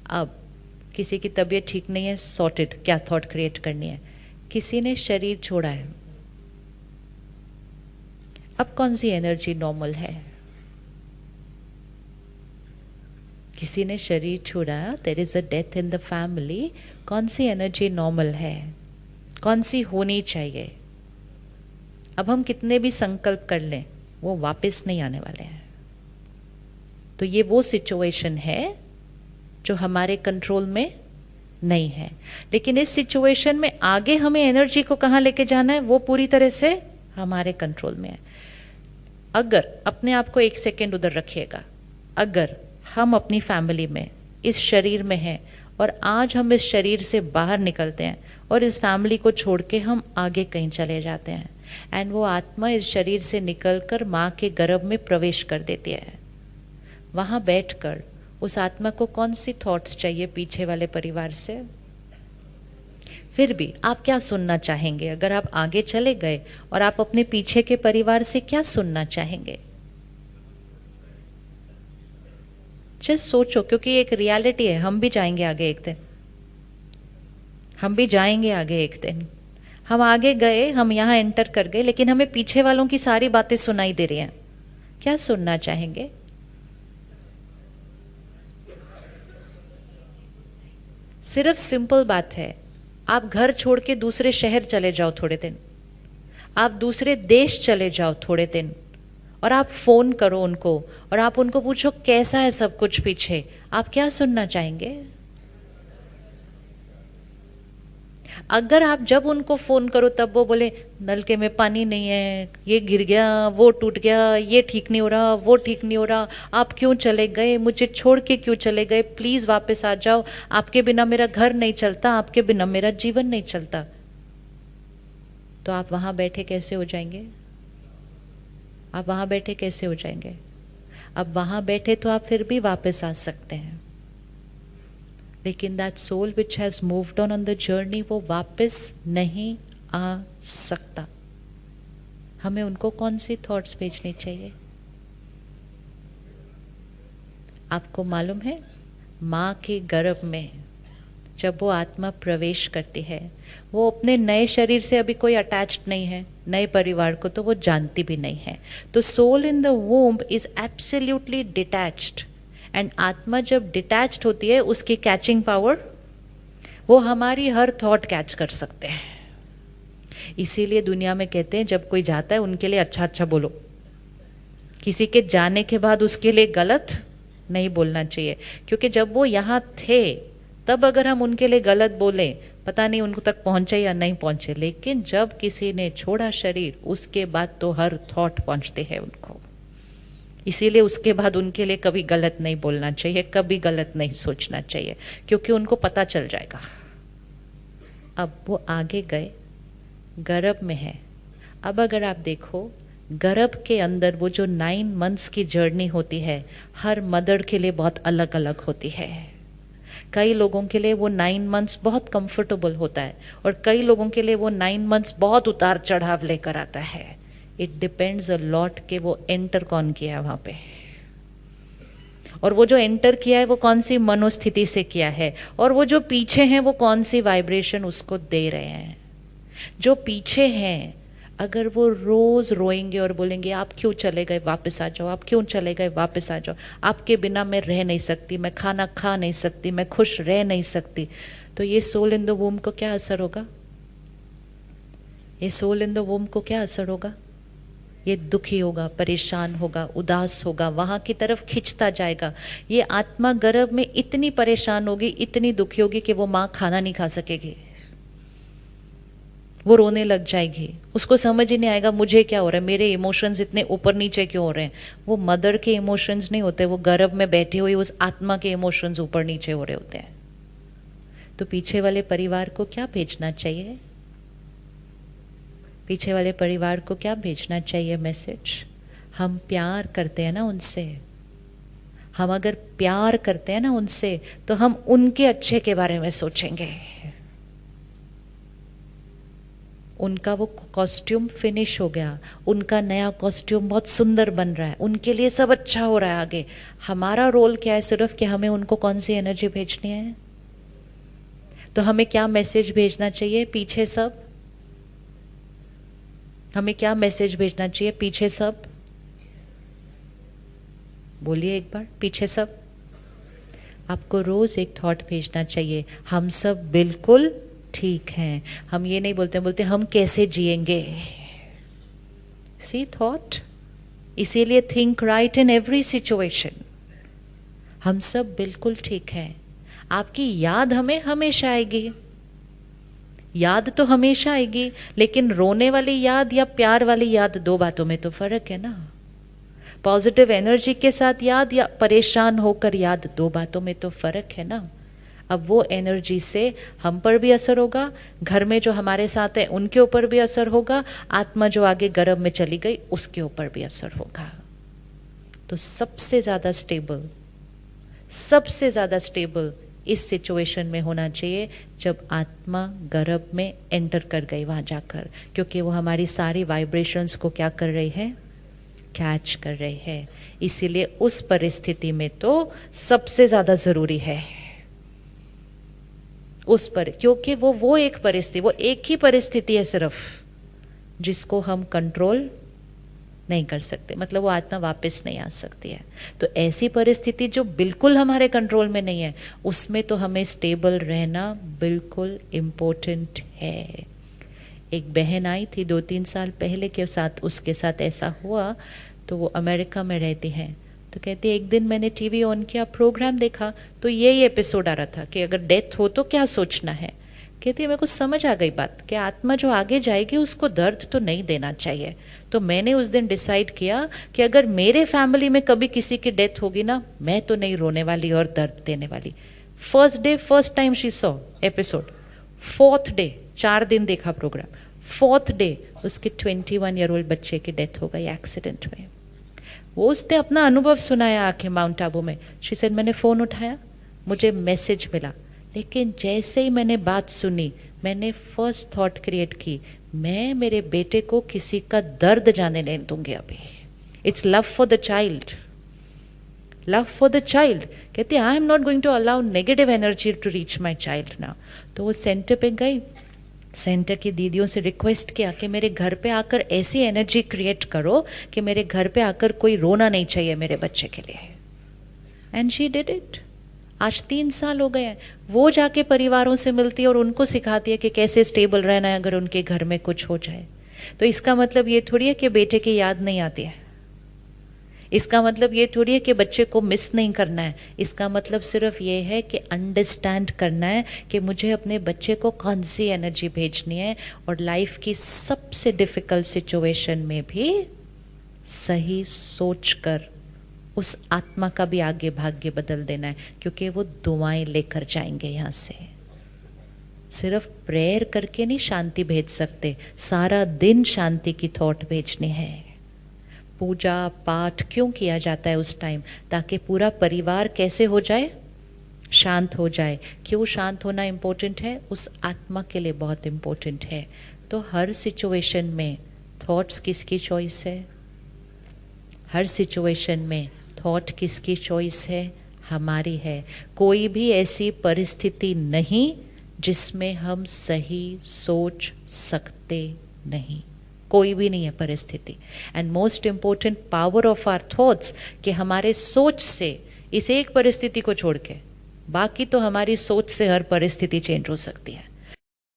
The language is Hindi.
अब किसी की तबीयत ठीक नहीं है, सॉर्टेड, क्या थॉट क्रिएट करनी है। किसी ने शरीर छोड़ा है, अब कौन सी एनर्जी नॉर्मल है? किसी ने शरीर छोड़ा, there is a death in the family, कौन सी एनर्जी नॉर्मल है, कौन सी होनी चाहिए? अब हम कितने भी संकल्प कर लें, वो वापस नहीं आने वाले हैं। तो ये वो सिचुएशन है जो हमारे कंट्रोल में नहीं है। लेकिन इस सिचुएशन में आगे हमें एनर्जी को कहाँ लेके जाना है, वो पूरी तरह से हमारे कंट्रोल में है। अगर अपने आप को एक सेकेंड उधर रखिएगा, अगर हम अपनी फैमिली में इस शरीर में हैं और आज हम इस शरीर से बाहर निकलते हैं और इस फैमिली को छोड़ के हम आगे कहीं चले जाते हैं, एंड वो आत्मा इस शरीर से निकलकर माँ के गर्भ में प्रवेश कर देती है, वहाँ बैठकर उस आत्मा को कौन सी थॉट्स चाहिए पीछे वाले परिवार से? फिर भी आप क्या सुनना चाहेंगे? अगर आप आगे चले गए और आप अपने पीछे के परिवार से क्या सुनना चाहेंगे? जस्ट सोचो, क्योंकि एक रियलिटी है, हम भी जाएंगे आगे एक दिन, हम भी जाएंगे आगे एक दिन। हम आगे गए, हम यहाँ एंटर कर गए, लेकिन हमें पीछे वालों की सारी बातें सुनाई दे रही हैं। क्या सुनना चाहेंगे? सिर्फ सिंपल बात है, आप घर छोड़ के दूसरे शहर चले जाओ थोड़े दिन, आप दूसरे देश चले जाओ थोड़े दिन, और आप फोन करो उनको और आप उनको पूछो कैसा है सब कुछ पीछे, आप क्या सुनना चाहेंगे? अगर आप जब उनको फोन करो तब वो बोले नलके में पानी नहीं है, ये गिर गया, वो टूट गया, ये ठीक नहीं हो रहा, वो ठीक नहीं हो रहा, आप क्यों चले गए, मुझे छोड़ के क्यों चले गए, प्लीज वापस आ जाओ, आपके बिना मेरा घर नहीं चलता, आपके बिना मेरा जीवन नहीं चलता, तो आप वहां बैठे कैसे हो जाएंगे? आप वहां बैठे कैसे हो जाएंगे? अब वहां बैठे तो आप फिर भी वापस आ सकते हैं, लेकिन that soul which has moved on the journey, वो वापस नहीं आ सकता। हमें उनको कौन सी थॉट्स भेजनी चाहिए? आपको मालूम है, माँ के गर्भ में जब वो आत्मा प्रवेश करती है, वो अपने नए शरीर से अभी कोई अटैच्ड नहीं है, नए परिवार को तो वो जानती भी नहीं है। तो soul in the womb is absolutely detached, and आत्मा जब डिटैच्ड होती है, उसकी कैचिंग पावर, वो हमारी हर थॉट कैच कर सकते हैं। इसीलिए दुनिया में कहते हैं जब कोई जाता है उनके लिए अच्छा अच्छा बोलो, किसी के जाने के बाद उसके लिए गलत नहीं बोलना चाहिए, क्योंकि जब वो यहाँ थे तब अगर हम उनके लिए गलत बोले, पता नहीं उनको तक पहुंचे या नहीं पहुंचे, लेकिन जब किसी ने छोड़ा शरीर उसके बाद तो हर थॉट पहुंचते हैं उनको। इसीलिए उसके बाद उनके लिए कभी गलत नहीं बोलना चाहिए, कभी गलत नहीं सोचना चाहिए, क्योंकि उनको पता चल जाएगा। अब वो आगे गए, गर्भ में है। अब अगर आप देखो, गर्भ के अंदर वो जो 9 मंथ्स की जर्नी होती है, हर मदर के लिए बहुत अलग अलग होती है। कई लोगों के लिए वो 9 मंथ्स बहुत कंफर्टेबल होता है, और कई लोगों के लिए वो 9 मंथ्स बहुत उतार चढ़ाव लेकर आता है। इट डिपेंड्स अ लॉट कि वो एंटर कौन किया है वहाँ पे, और वो जो एंटर किया है वो कौन सी मनोस्थिति से किया है, और वो जो पीछे हैं वो कौन सी वाइब्रेशन उसको दे रहे हैं। जो पीछे हैं, अगर वो रोज रोएंगे और बोलेंगे आप क्यों चले गए, वापस आ जाओ, आप क्यों चले गए, वापस आ जाओ, आपके बिना मैं रह नहीं सकती, मैं खाना खा नहीं सकती, मैं खुश रह नहीं सकती, तो ये सोल इन द वूम को क्या असर होगा? ये सोल इन द वूम को क्या असर होगा? ये दुखी होगा, परेशान होगा, उदास होगा, वहां की तरफ खिंचता जाएगा। ये आत्मा गर्भ में इतनी परेशान होगी, इतनी दुखी होगी कि वो माँ खाना नहीं खा सकेगी, वो रोने लग जाएगी, उसको समझ ही नहीं आएगा मुझे क्या हो रहा है, मेरे इमोशंस इतने ऊपर नीचे क्यों हो रहे हैं। वो मदर के इमोशंस नहीं होते, वो गर्भ में बैठी हुई उस आत्मा के इमोशंस ऊपर नीचे हो रहे होते हैं। तो पीछे वाले परिवार को क्या भेजना चाहिए? पीछे वाले परिवार को क्या भेजना चाहिए मैसेज? हम प्यार करते हैं ना उनसे, हम अगर प्यार करते हैं ना उनसे, तो हम उनके अच्छे के बारे में सोचेंगे। उनका वो कॉस्ट्यूम फिनिश हो गया, उनका नया कॉस्ट्यूम बहुत सुंदर बन रहा है, उनके लिए सब अच्छा हो रहा है आगे। हमारा रोल क्या है सिर्फ कि हमें उनको कौन सी एनर्जी भेजनी है। तो हमें क्या मैसेज भेजना चाहिए पीछे सब, हमें क्या मैसेज भेजना चाहिए पीछे सब, बोलिए एक बार, पीछे सब। आपको रोज एक थॉट भेजना चाहिए, हम सब बिल्कुल ठीक हैं। हम ये नहीं बोलते हम कैसे जिएंगे। सी थॉट, इसीलिए think right in every situation. हम सब बिल्कुल ठीक हैं। आपकी याद हमें हमेशा आएगी, याद तो हमेशा आएगी, लेकिन रोने वाली याद या प्यार वाली याद, दो बातों में तो फर्क है ना। पॉजिटिव एनर्जी के साथ याद या परेशान होकर याद, दो बातों में तो फर्क है ना। अब वो एनर्जी से हम पर भी असर होगा, घर में जो हमारे साथ है उनके ऊपर भी असर होगा, आत्मा जो आगे गर्भ में चली गई उसके ऊपर भी असर होगा। तो सबसे ज़्यादा स्टेबल, सबसे ज़्यादा स्टेबल इस सिचुएशन में होना चाहिए जब आत्मा गर्भ में एंटर कर गई वहाँ जाकर, क्योंकि वो हमारी सारी वाइब्रेशंस को क्या कर रही है, कैच कर रही है। इसीलिए उस परिस्थिति में तो सबसे ज़्यादा ज़रूरी है उस पर, क्योंकि वो एक परिस्थिति, वो एक ही परिस्थिति है सिर्फ जिसको हम कंट्रोल नहीं कर सकते, मतलब वो आत्मा वापस नहीं आ सकती है। तो ऐसी परिस्थिति जो बिल्कुल हमारे कंट्रोल में नहीं है, उसमें तो हमें स्टेबल रहना बिल्कुल इम्पोर्टेंट है। एक बहन आई थी 2-3 साल पहले के साथ, उसके साथ ऐसा हुआ। तो वो अमेरिका में रहती हैं, तो कहती है एक दिन मैंने टीवी ऑन किया, प्रोग्राम देखा, तो यही एपिसोड आ रहा था कि अगर डेथ हो तो क्या सोचना है। कहती है मेरे को समझ आ गई बात कि आत्मा जो आगे जाएगी उसको दर्द तो नहीं देना चाहिए। तो मैंने उस दिन डिसाइड किया कि अगर मेरे फैमिली में कभी किसी की डेथ होगी ना, मैं तो नहीं रोने वाली और दर्द देने वाली। First day first time she saw episode, 4th day, 4 दिन देखा प्रोग्राम, 4th डे उसके 21 ईयर ओल्ड बच्चे की डेथ हो गई एक्सीडेंट में। वो उसने अपना अनुभव सुनाया आके माउंट आबू में। शी सेड मैंने फ़ोन उठाया, मुझे मैसेज मिला, लेकिन जैसे ही मैंने बात सुनी, मैंने फर्स्ट थॉट क्रिएट की, मैं मेरे बेटे को किसी का दर्द जाने नहीं दूंगी अभी। It's love for the child, love for the child. कहते I am not going to allow negative energy to reach my child now. तो वो सेंटर पे गई, सेंटर की दीदियों से रिक्वेस्ट किया कि मेरे घर पे आकर ऐसी एनर्जी क्रिएट करो कि मेरे घर पे आकर कोई रोना नहीं चाहिए मेरे बच्चे के लिए। And she did it. आज 3 साल हो गए हैं। वो जाके परिवारों से मिलती है और उनको सिखाती है कि कैसे स्टेबल रहना है अगर उनके घर में कुछ हो जाए। तो इसका मतलब ये थोड़ी है कि बेटे की याद नहीं आती है, इसका मतलब ये थोड़ी है कि बच्चे को मिस नहीं करना है। इसका मतलब सिर्फ ये है कि अंडरस्टैंड करना है कि मुझे अपने बच्चे को कौन सी एनर्जी भेजनी है, और लाइफ की सबसे डिफ़िकल्ट सिचुएशन में भी सही सोच कर उस आत्मा का भी आगे भाग्य बदल देना है, क्योंकि वो दुआएं लेकर जाएंगे यहाँ से। सिर्फ प्रेयर करके नहीं शांति भेज सकते, सारा दिन शांति की थॉट भेजनी है। पूजा पाठ क्यों किया जाता है उस टाइम, ताकि पूरा परिवार कैसे हो जाए, शांत हो जाए। क्यों शांत होना इम्पोर्टेंट है, उस आत्मा के लिए बहुत इम्पोर्टेंट है। तो हर सिचुएशन में थॉट्स किसकी चॉइस है, हर सिचुएशन में थॉट किसकी चॉइस है, हमारी है। कोई भी ऐसी परिस्थिति नहीं जिसमें हम सही सोच सकते नहीं, कोई भी नहीं है परिस्थिति। And most important power of our thoughts, कि हमारे सोच से, इस एक परिस्थिति को छोड़ के बाकी तो हमारी सोच से हर परिस्थिति चेंज हो सकती है।